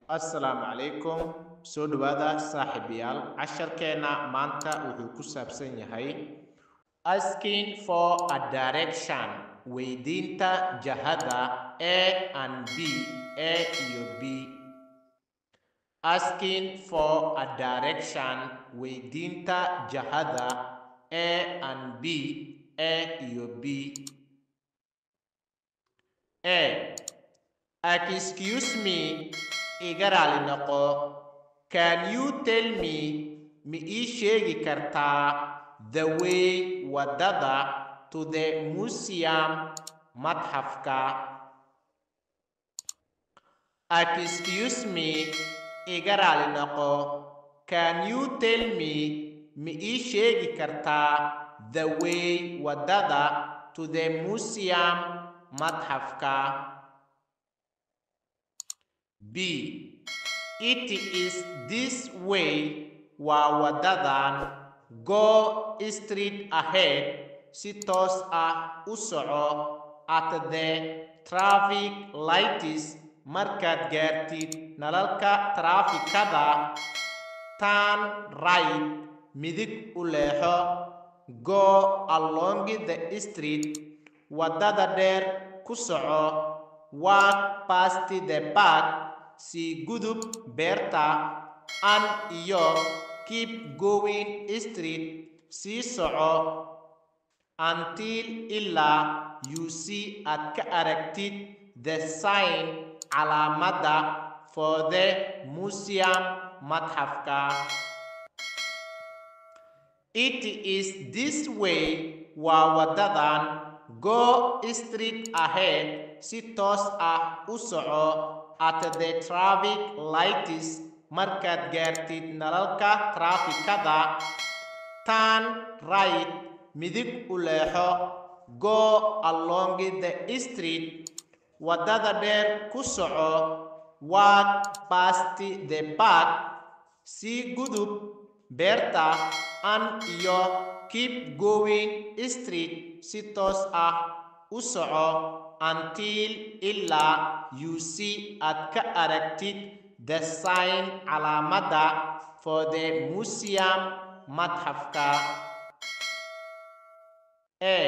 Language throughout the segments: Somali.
Assalaamu calaykum. Soo dhawaada saaxiibayaal. Casharkeena maanta wuxuu ku saabsan yahay asking for a direction. Weydiinta jahada A and B, A iyo B. Asking for a direction. Weydiinta jahada A and B, A iyo B. A. Excuse me. Iga raali noqo. Can you tell me ma ii sheegi kartaa the way wadada to the museum madxafka? Excuse me. Iga raali noqo. Can you tell me ma ii sheegi kartaa the way wadada to the museum madxafka? B. It is this way. Waa wadadan. Go straight ahead. Si toos ah u soco. At the traffic lights. Markaad gaartid nalalka traafikada. Turn right. Midig u leexo. Go along the street. Wadada dheer ku soco. Walk past the park. Si gudub beerta. And iyo keep going straight. Si soco until ilaa you see aad ka aragtid the sign calaamada for the museum madxafka. It is this way. Waa wadadan. Go straight ahead. Si toos ah u soco. At the traffic lights. Markaad gaartid nalalka traafikada. Turn right. Midig u leexo. Go along the street. Wadada dheer ku soco. Walk past the park. Si gudub beerta. And iyo keep going straight. Si toos ah u soco. Until ilaa you see aad ka aragtid the sign calaamada for the museum madxafka. A.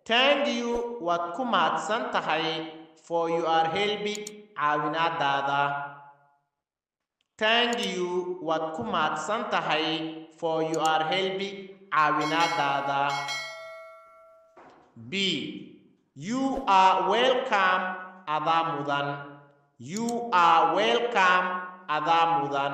Thank you. Waad ku mahadsan tahay for your helping caawinaadaada. Thank you. Waad ku mahadsan tahay for your helping caawinaadaada. B. You are welcome. Adaa mudan. You are welcome. Adaa mudan.